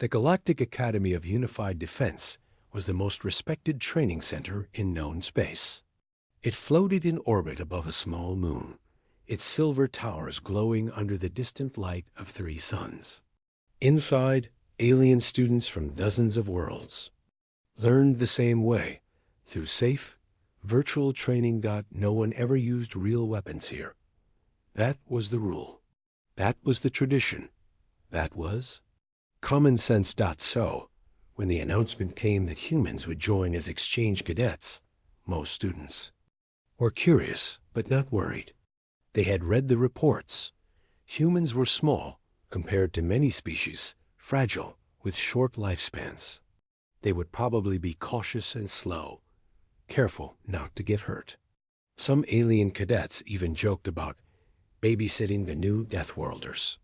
The Galactic Academy of Unified Defense was the most respected training center in known space. It floated in orbit above a small moon, its silver towers glowing under the distant light of 3 suns. Inside, alien students from dozens of worlds learned the same way, through safe, virtual training. No one ever used real weapons here. That was the rule. That was the tradition. That was common sense. So, when the announcement came that humans would join as exchange cadets, most students were curious but not worried. They had read the reports. Humans were small compared to many species, fragile, with short lifespans. They would probably be cautious and slow, careful not to get hurt. Some alien cadets even joked about babysitting the new Deathworlders.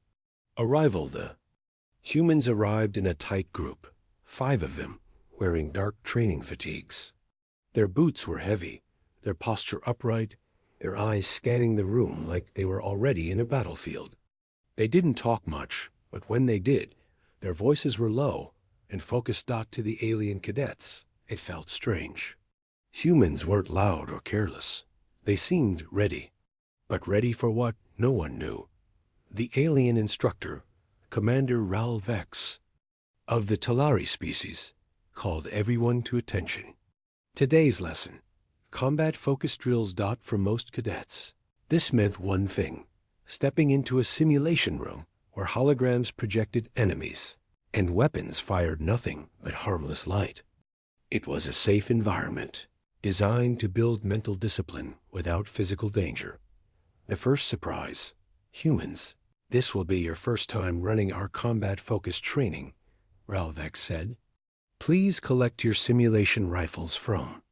Arrival. The humans arrived in a tight group, 5 of them, wearing dark training fatigues. Their boots were heavy, their posture upright, their eyes scanning the room like they were already in a battlefield. They didn't talk much, but when they did, their voices were low and focused. To the alien cadets, it felt strange. Humans weren't loud or careless. They seemed ready. But ready for what? No one knew. The alien instructor, Commander Ral Vex, of the Talari species, called everyone to attention. Today's lesson: combat-focused drills. For most cadets, this meant one thing: stepping into a simulation room where holograms projected enemies, and weapons fired nothing but harmless light. It was a safe environment, designed to build mental discipline without physical danger. The first surprise: humans. This will be your first time running our combat-focused training, Ralvex said. Please collect your simulation rifles from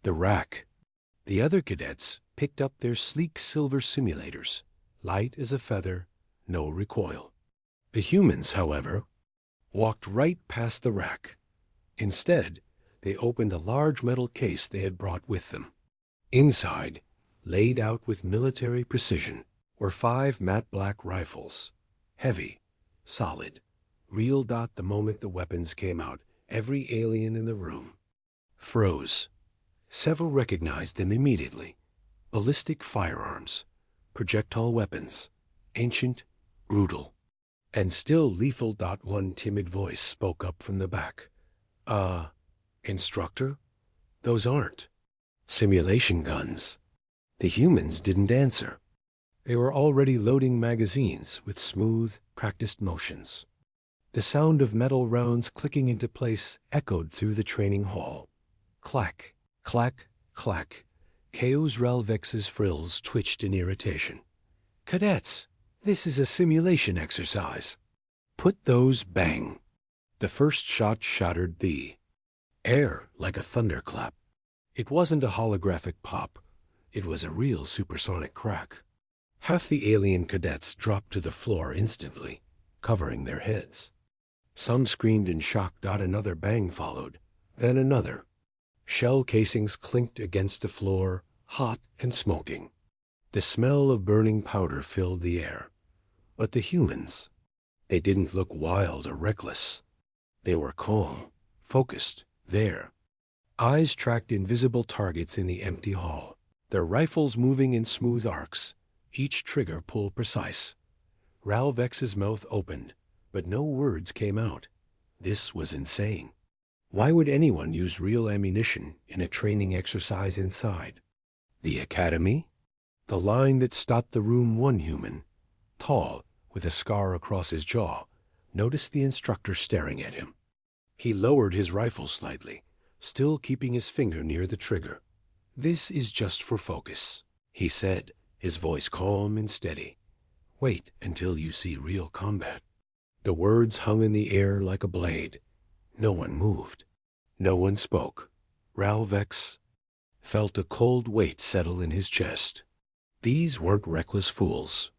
the rack. The other cadets picked up their sleek silver simulators, light as a feather, no recoil. The humans, however, walked right past the rack. Instead, they opened a large metal case they had brought with them. Inside, laid out with military precision, were 5 matte black rifles. Heavy, solid, real. The moment the weapons came out, every alien in the room froze. Several recognized them immediately. Ballistic firearms, projectile weapons, ancient, brutal, and still lethal. One timid voice spoke up from the back. Instructor? Those aren't simulation guns. The humans didn't answer. They were already loading magazines with smooth, practiced motions. The sound of metal rounds clicking into place echoed through the training hall. Clack, clack, clack. Chaos Ralvex's frills twitched in irritation. Cadets, this is a simulation exercise. Put those. Bang. The first shot shattered the air like a thunderclap. It wasn't a holographic pop. It was a real supersonic crack. Half the alien cadets dropped to the floor instantly, covering their heads. Some screamed in shock. Another bang followed, then another. Shell casings clinked against the floor, hot and smoking. The smell of burning powder filled the air. But the humans, they didn't look wild or reckless. They were calm, focused, there. Eyes tracked invisible targets in the empty hall, their rifles moving in smooth arcs, each trigger pull precise. Ralvex's mouth opened, but no words came out. This was insane. Why would anyone use real ammunition in a training exercise inside the academy? The line that stopped the room. One human, tall, with a scar across his jaw, noticed the instructor staring at him. He lowered his rifle slightly, still keeping his finger near the trigger. This is just for focus, he said, his voice calm and steady. Wait until you see real combat. The words hung in the air like a blade. No one moved. No one spoke. Ralvex felt a cold weight settle in his chest. These weren't reckless fools.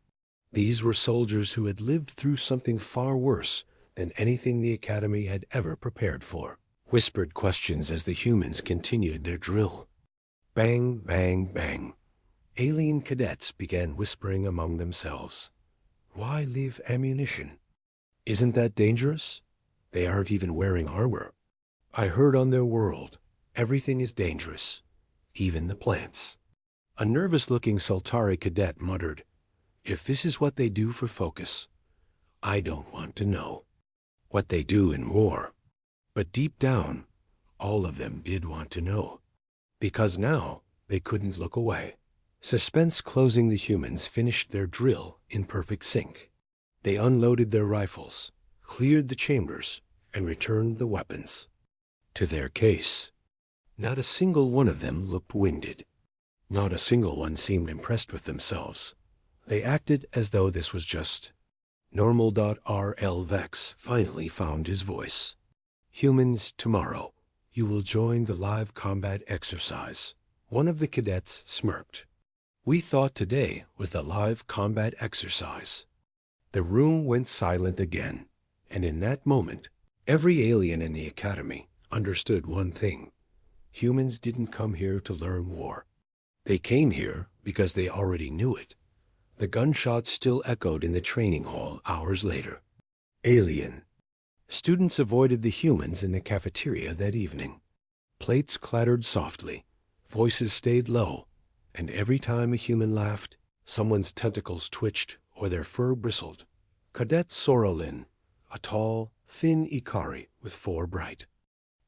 These were soldiers who had lived through something far worse than anything the Academy had ever prepared for. Whispered questions as the humans continued their drill. Bang, bang, bang. Alien cadets began whispering among themselves. Why leave ammunition? Isn't that dangerous? They aren't even wearing armor. I heard on their world, everything is dangerous, even the plants. A nervous-looking Sultari cadet muttered, "If this is what they do for focus, I don't want to know what they do in war." But deep down, all of them did want to know, because now they couldn't look away. Suspense closing, the humans finished their drill in perfect sync. They unloaded their rifles, cleared the chambers, and returned the weapons to their case. Not a single one of them looked winded. Not a single one seemed impressed with themselves. They acted as though this was just normal. RL Vex finally found his voice. "Humans, tomorrow, you will join the live combat exercise." One of the cadets smirked. "We thought today was the live combat exercise." The room went silent again, and in that moment, every alien in the academy understood one thing. Humans didn't come here to learn war. They came here because they already knew it. The gunshots still echoed in the training hall hours later. Alien. Students avoided the humans in the cafeteria that evening. Plates clattered softly, voices stayed low, and every time a human laughed, someone's tentacles twitched or their fur bristled. Cadet Sorolin, a tall, thin Ikari with 4 bright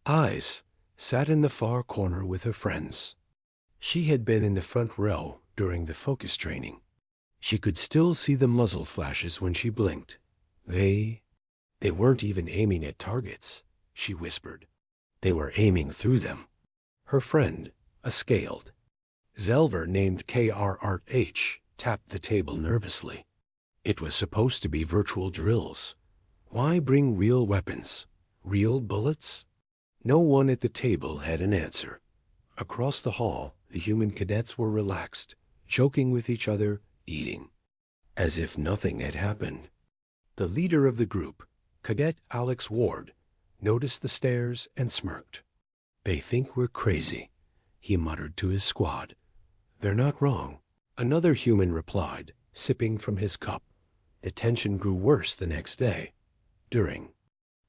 eyes, sat in the far corner with her friends. She had been in the front row during the focus training. She could still see the muzzle flashes when she blinked. They weren't even aiming at targets, she whispered. They were aiming through them. Her friend, a scaled Zelver named KRRH, tapped the table nervously. It was supposed to be virtual drills. Why bring real weapons? Real bullets? No one at the table had an answer. Across the hall, the human cadets were relaxed, joking with each other, eating, as if nothing had happened. The leader of the group, Cadet Alex Ward, noticed the stares and smirked. "They think we're crazy," he muttered to his squad. "They're not wrong," another human replied, sipping from his cup. The tension grew worse the next day. During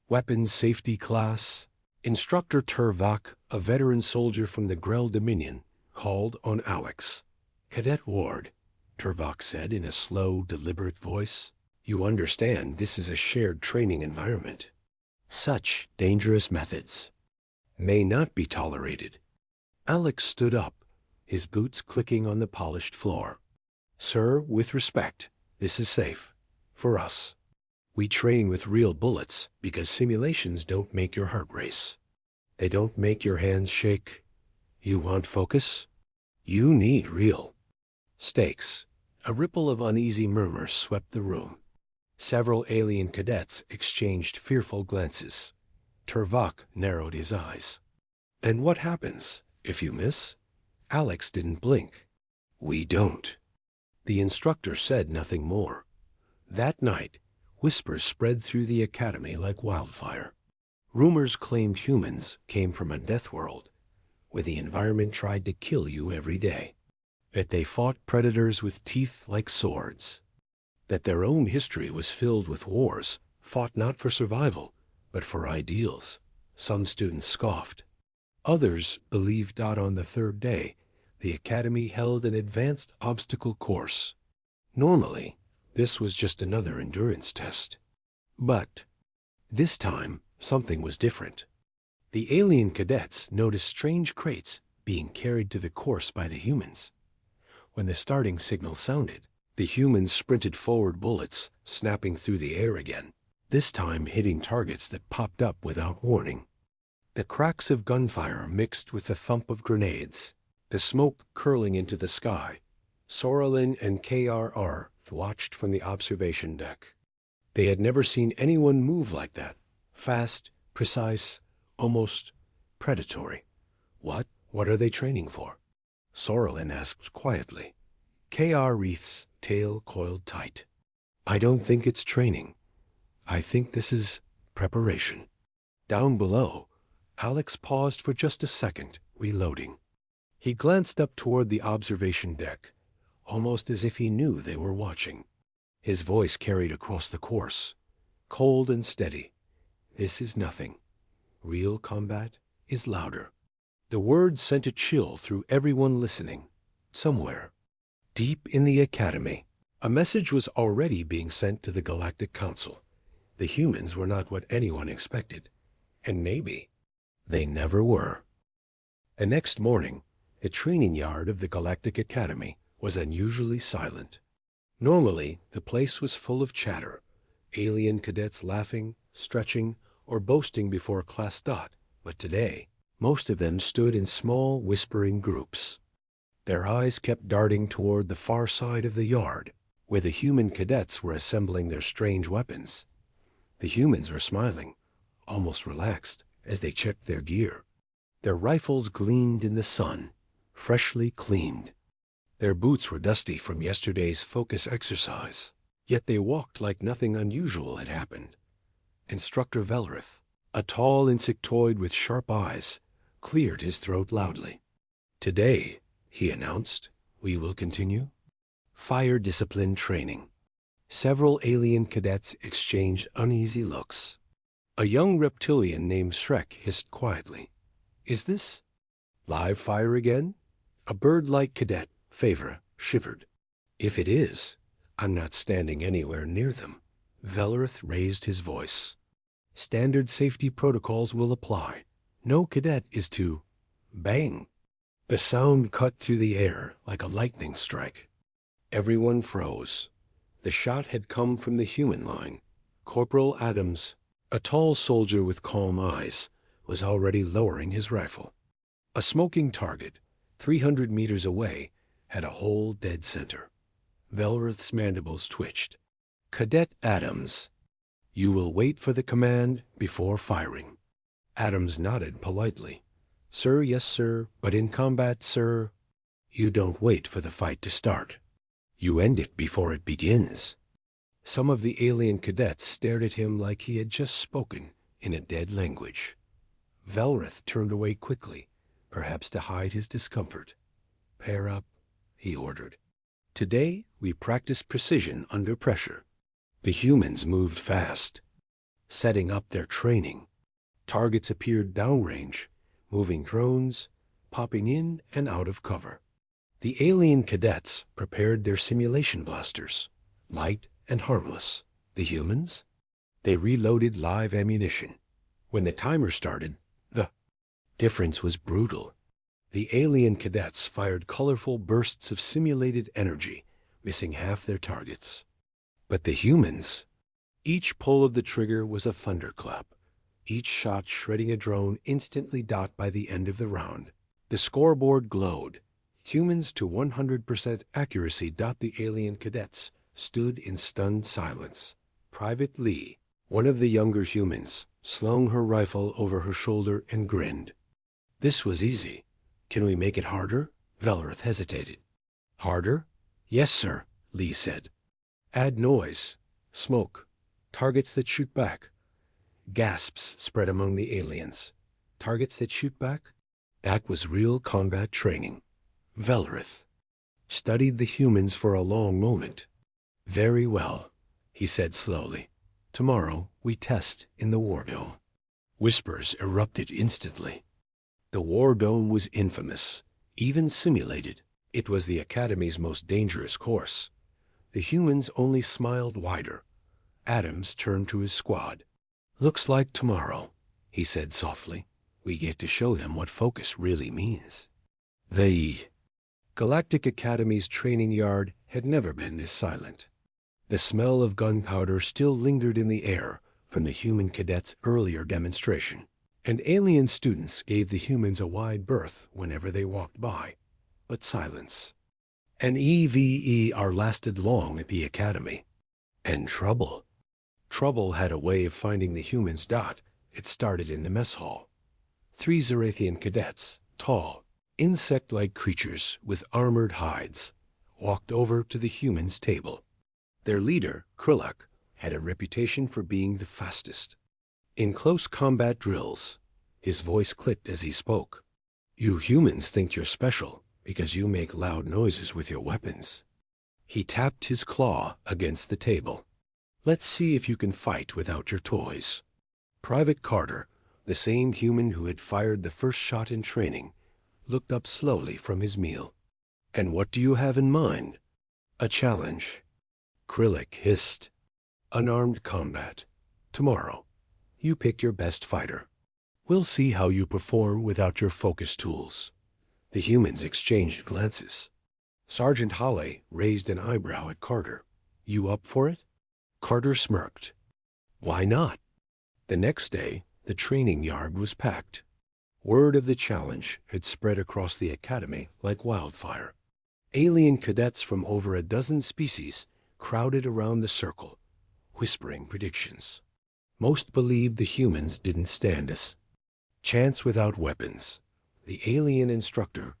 weapons safety class, Instructor Turvak, a veteran soldier from the Grell Dominion, called on Alex. "Cadet Ward," Turvak said in a slow, deliberate voice, "you understand this is a shared training environment. Such dangerous methods may not be tolerated." Alex stood up, his boots clicking on the polished floor. "Sir, with respect, this is safe. For us. We train with real bullets because simulations don't make your heart race. They don't make your hands shake. You want focus? You need real stakes." A ripple of uneasy murmurs swept the room. Several alien cadets exchanged fearful glances. Turvak narrowed his eyes. "And what happens if you miss?" Alex didn't blink. "We don't." The instructor said nothing more. That night, whispers spread through the academy like wildfire. Rumors claimed humans came from a death world, where the environment tried to kill you every day. That they fought predators with teeth like swords. That their own history was filled with wars, fought not for survival, but for ideals. Some students scoffed. Others believed that on the 3rd day, the academy held an advanced obstacle course. Normally, this was just another endurance test. But this time, something was different. The alien cadets noticed strange crates being carried to the course by the humans. When the starting signal sounded, the humans sprinted forward, bullets snapping through the air again, this time hitting targets that popped up without warning. The cracks of gunfire mixed with the thump of grenades, the smoke curling into the sky. Sorolin and KRR watched from the observation deck. They had never seen anyone move like that. Fast, precise, almost predatory. What are they training for?" Sorolin asked quietly. KR Reith's tail coiled tight. "I don't think it's training. I think this is preparation." Down below, Alex paused for just a second, reloading. He glanced up toward the observation deck, almost as if he knew they were watching. His voice carried across the course, cold and steady. This is nothing. Real combat is louder. The words sent a chill through everyone listening. Somewhere, deep in the academy, a message was already being sent to the Galactic Council. The humans were not what anyone expected, and maybe they never were. The next morning, the training yard of the Galactic Academy was unusually silent. Normally, the place was full of chatter, alien cadets laughing, stretching, or boasting before Class Dot, but today, most of them stood in small, whispering groups. Their eyes kept darting toward the far side of the yard, where the human cadets were assembling their strange weapons. The humans were smiling, almost relaxed, as they checked their gear. Their rifles gleamed in the sun, freshly cleaned. Their boots were dusty from yesterday's focus exercise, yet they walked like nothing unusual had happened. Instructor Velrith, a tall insectoid with sharp eyes, cleared his throat loudly. "Today," he announced, "we will continue fire discipline training." Several alien cadets exchanged uneasy looks. A young reptilian named Shrek hissed quietly, "Is this live fire again?" A bird-like cadet, Favor, shivered. "If it is, I'm not standing anywhere near them." Velrith raised his voice. "Standard safety protocols will apply. No cadet is to bang." The sound cut through the air like a lightning strike. Everyone froze. The shot had come from the human line. Corporal Adams, a tall soldier with calm eyes, was already lowering his rifle. A smoking target, 300 meters away, had a hole dead center. Velrith's mandibles twitched. "Cadet Adams, you will wait for the command before firing." Adams nodded politely. "Sir, yes, sir, but in combat, sir, you don't wait for the fight to start. You end it before it begins." Some of the alien cadets stared at him like he had just spoken in a dead language. Velrith turned away quickly, perhaps to hide his discomfort. "Pair up," he ordered. "Today we practice precision under pressure." The humans moved fast, setting up their training. Targets appeared downrange, moving drones, popping in and out of cover. The alien cadets prepared their simulation blasters, light and harmless. The humans? They reloaded live ammunition. When the timer started, the difference was brutal. The alien cadets fired colorful bursts of simulated energy, missing half their targets. But the humans? Each pull of the trigger was a thunderclap, each shot shredding a drone instantly dot by the end of the round. The scoreboard glowed. Humans to 100% accuracy dot the alien cadets stood in stunned silence. Private Lee, one of the younger humans, slung her rifle over her shoulder and grinned. "This was easy. Can we make it harder?" Velrith hesitated. "Harder?" "Yes, sir," Lee said. "Add noise, smoke, targets that shoot back." Gasps spread among the aliens. Targets that shoot back? That was real combat training. Velrith studied the humans for a long moment. "Very well," he said slowly. "Tomorrow we test in the War Dome." Whispers erupted instantly. The War Dome was infamous, even simulated. It was the Academy's most dangerous course. The humans only smiled wider. Adams turned to his squad. "Looks like tomorrow," he said softly, "we get to show them what focus really means." The Galactic Academy's training yard had never been this silent. The smell of gunpowder still lingered in the air from the human cadets' earlier demonstration, and alien students gave the humans a wide berth whenever they walked by. But silence. An EVER lasted long at the Academy. And trouble. Trouble had a way of finding the humans. It started in the mess hall. 3 Zerathian cadets, tall, insect-like creatures with armored hides, walked over to the humans' table. Their leader, Krillak, had a reputation for being the fastest. In close combat drills, his voice clicked as he spoke. "You humans think you're special because you make loud noises with your weapons." He tapped his claw against the table. "Let's see if you can fight without your toys." Private Carter, the same human who had fired the first shot in training, looked up slowly from his meal. "And what do you have in mind?" "A challenge." Krillick hissed. "Unarmed combat. Tomorrow. You pick your best fighter. We'll see how you perform without your focus tools." The humans exchanged glances. Sergeant Halle raised an eyebrow at Carter. "You up for it?" Carter smirked. "Why not?" The next day, the training yard was packed. Word of the challenge had spread across the academy like wildfire. Alien cadets from over a dozen species crowded around the circle, whispering predictions. Most believed the humans didn't stand a chance without weapons. The alien instructor,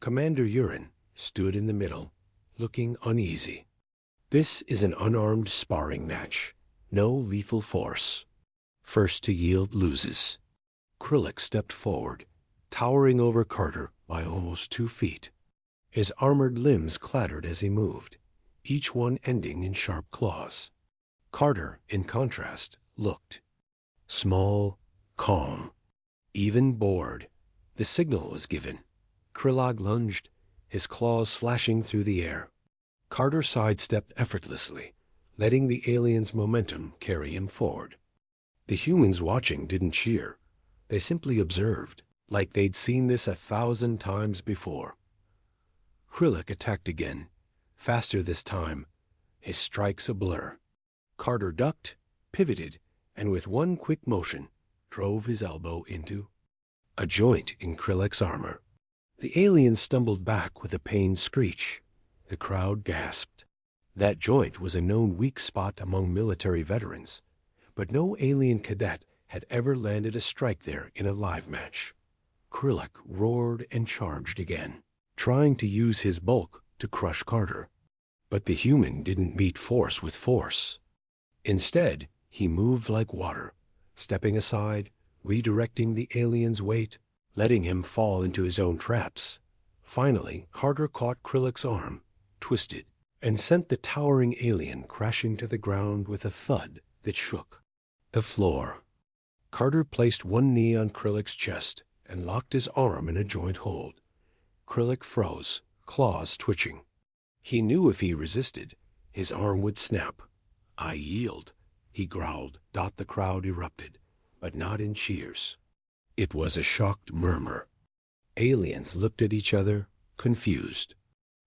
Commander Yahan, stood in the middle, looking uneasy. "This is an unarmed sparring match. No lethal force. First to yield loses." Krillick stepped forward, towering over Carter by almost 2 feet. His armored limbs clattered as he moved, each one ending in sharp claws. Carter, in contrast, looked small, calm, even bored. The signal was given. Krillick lunged, his claws slashing through the air. Carter sidestepped effortlessly, letting the alien's momentum carry him forward. The humans watching didn't cheer. They simply observed, like they'd seen this 1,000 times before. Krillick attacked again, faster this time, his strikes a blur. Carter ducked, pivoted, and with one quick motion, drove his elbow into a joint in Krillick's armor. The alien stumbled back with a pained screech. The crowd gasped. That joint was a known weak spot among military veterans, but no alien cadet had ever landed a strike there in a live match. Krillick roared and charged again, trying to use his bulk to crush Carter. But the human didn't meet force with force. Instead, he moved like water, stepping aside, redirecting the alien's weight, letting him fall into his own traps. Finally, Carter caught Krillick's arm, twisted, and sent the towering alien crashing to the ground with a thud that shook the floor. Carter placed one knee on Krillick's chest and locked his arm in a joint hold. Krillick froze, claws twitching. He knew if he resisted, his arm would snap. "I yield," he growled. The crowd erupted, but not in cheers. It was a shocked murmur. Aliens looked at each other, confused.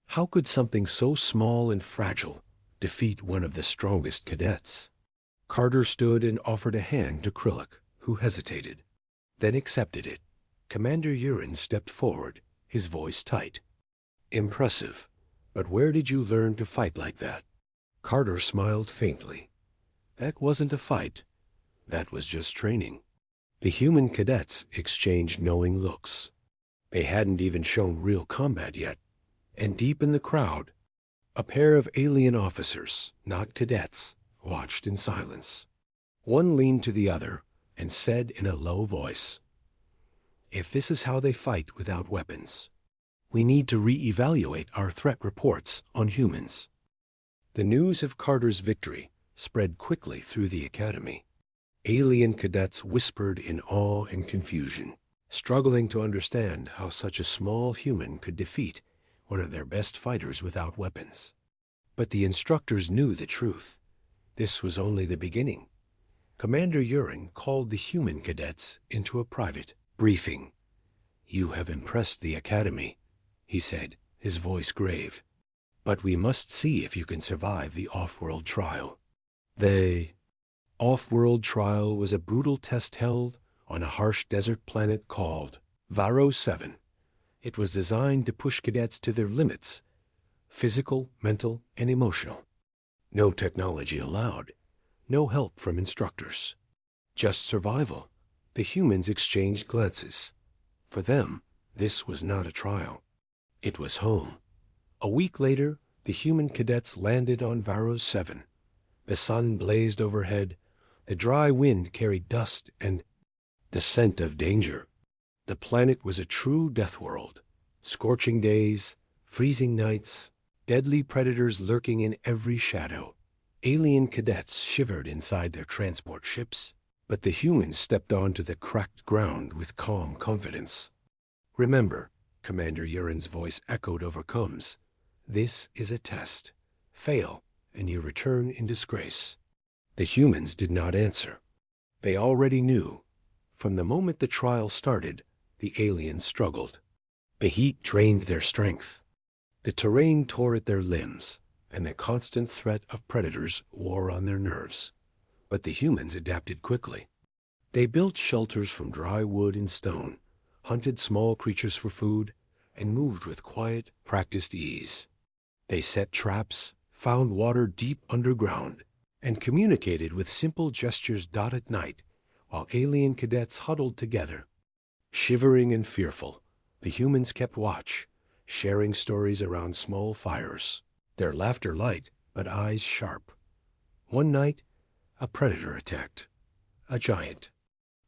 How could something so small and fragile defeat one of the strongest cadets? Carter stood and offered a hand to Krillick, who hesitated, then accepted it. Commander Yahan stepped forward, his voice tight. "Impressive, but where did you learn to fight like that?" Carter smiled faintly. "That wasn't a fight. That was just training." The human cadets exchanged knowing looks. They hadn't even shown real combat yet. And deep in the crowd, a pair of alien officers, not cadets, watched in silence. One leaned to the other and said in a low voice, "If this is how they fight without weapons, we need to re-evaluate our threat reports on humans." The news of Carter's victory spread quickly through the academy. Alien cadets whispered in awe and confusion, struggling to understand how such a small human could defeat one of their best fighters without weapons. But the instructors knew the truth. This was only the beginning. Commander Yahan called the human cadets into a private briefing. "You have impressed the academy," he said, his voice grave. "But we must see if you can survive the off-world trial." The off-world trial was a brutal test held on a harsh desert planet called Varo 7. It was designed to push cadets to their limits, physical, mental, and emotional. No technology allowed, no help from instructors. Just survival. The humans exchanged glances. For them, this was not a trial. It was home. A week later, the human cadets landed on Varo 7. The sun blazed overhead. The dry wind carried dust and the scent of danger. The planet was a true death world. Scorching days, freezing nights, deadly predators lurking in every shadow. Alien cadets shivered inside their transport ships, But the humans stepped onto the cracked ground with calm confidence. "Remember," Commander Yahan's voice echoed over Combs, "this is a test. Fail, and you return in disgrace." The humans did not answer. They already knew. From the moment the trial started, the aliens struggled. The heat drained their strength. The terrain tore at their limbs, and the constant threat of predators wore on their nerves. But the humans adapted quickly. They built shelters from dry wood and stone, hunted small creatures for food, and moved with quiet, practiced ease. They set traps, found water deep underground, and communicated with simple gestures at night, while alien cadets huddled together. Shivering and fearful, the humans kept watch, sharing stories around small fires, their laughter light but eyes sharp. One night, a predator attacked. A giant,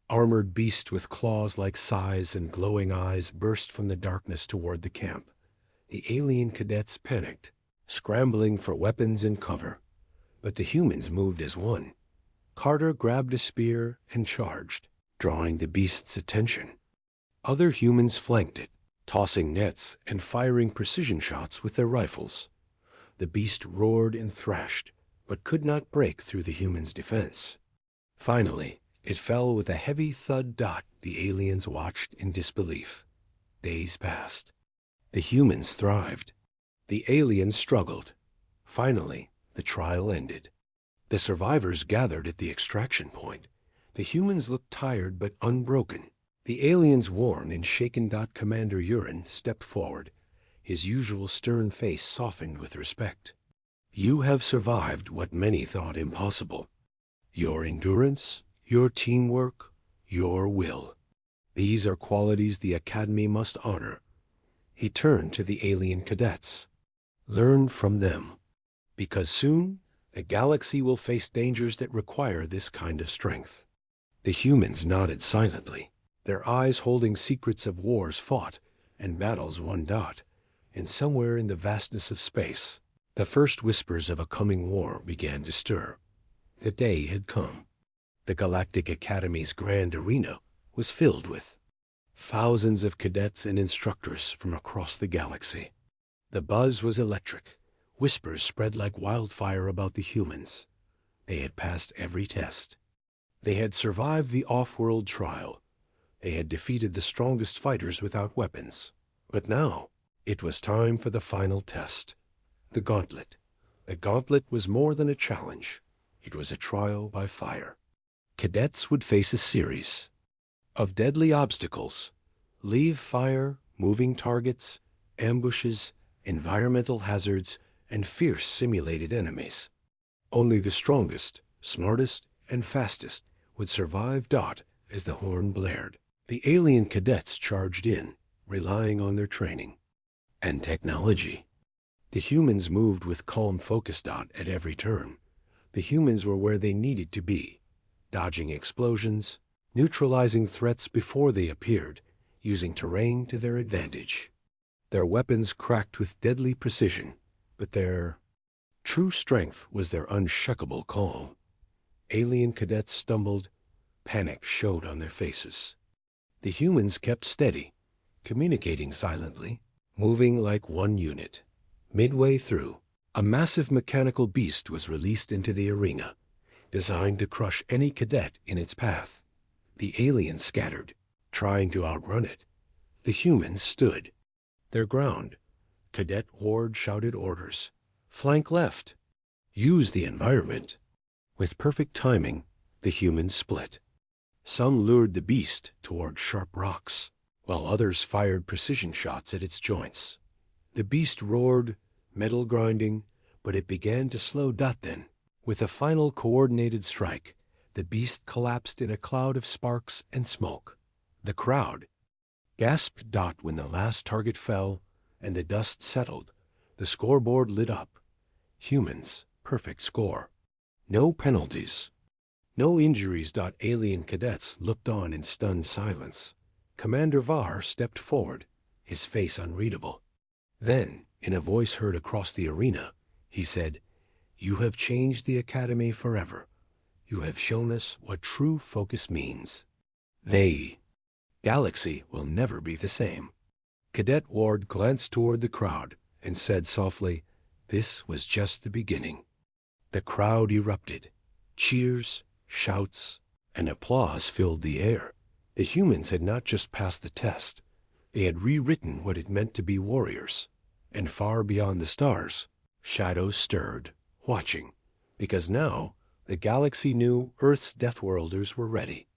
armored beast with claws like scythes and glowing eyes burst from the darkness toward the camp. The alien cadets panicked, scrambling for weapons and cover. But the humans moved as one. Carter grabbed a spear and charged, drawing the beast's attention. Other humans flanked it, tossing nets and firing precision shots with their rifles. The beast roared and thrashed, but could not break through the humans' defense. Finally, it fell with a heavy thud. The aliens watched in disbelief. Days passed. The humans thrived. The aliens struggled. Finally, the trial ended. The survivors gathered at the extraction point. The humans looked tired but unbroken. The aliens, worn and shaken. Commander Yahan stepped forward, his usual stern face softened with respect. "You have survived what many thought impossible. Your endurance, your teamwork, your will. These are qualities the Academy must honor." He turned to the alien cadets. "Learn from them, because soon the galaxy will face dangers that require this kind of strength." The humans nodded silently, their eyes holding secrets of wars fought and battles won. And somewhere in the vastness of space, the first whispers of a coming war began to stir. The day had come. The Galactic Academy's grand arena was filled with thousands of cadets and instructors from across the galaxy. The buzz was electric. Whispers spread like wildfire about the humans. They had passed every test. They had survived the off-world trial. They had defeated the strongest fighters without weapons. But now, it was time for the final test. The gauntlet. The gauntlet was more than a challenge. It was a trial by fire. Cadets would face a series of deadly obstacles: leave fire, moving targets, ambushes, environmental hazards, and fierce simulated enemies. Only the strongest, smartest, and fastest would survive. As the horn blared, the alien cadets charged in, relying on their training and technology. The humans moved with calm focus. At every turn, the humans were where they needed to be, dodging explosions, neutralizing threats before they appeared, using terrain to their advantage. Their weapons cracked with deadly precision, but their true strength was their unshakable calm. Alien cadets stumbled. Panic showed on their faces. The humans kept steady, communicating silently, moving like one unit. Midway through, a massive mechanical beast was released into the arena, designed to crush any cadet in its path. The aliens scattered, trying to outrun it. The humans stood their ground. Cadet Ward shouted orders. "Flank left. Use the environment." With perfect timing, the humans split. Some lured the beast toward sharp rocks, while others fired precision shots at its joints. The beast roared, metal grinding, but it began to slow. Then, with a final coordinated strike, the beast collapsed in a cloud of sparks and smoke. The crowd gasped. When the last target fell and the dust settled, the scoreboard lit up. Humans, perfect score. No penalties. No injuries. Alien cadets looked on in stunned silence. Commander Var stepped forward, his face unreadable. Then, in a voice heard across the arena, he said, "You have changed the Academy forever. You have shown us what true focus means. The galaxy will never be the same." Cadet Ward glanced toward the crowd and said softly, "This was just the beginning." The crowd erupted. Cheers, shouts, and applause filled the air. The humans had not just passed the test. They had rewritten what it meant to be warriors. And far beyond the stars, shadows stirred, watching, because now the galaxy knew Earth's Deathworlders were ready.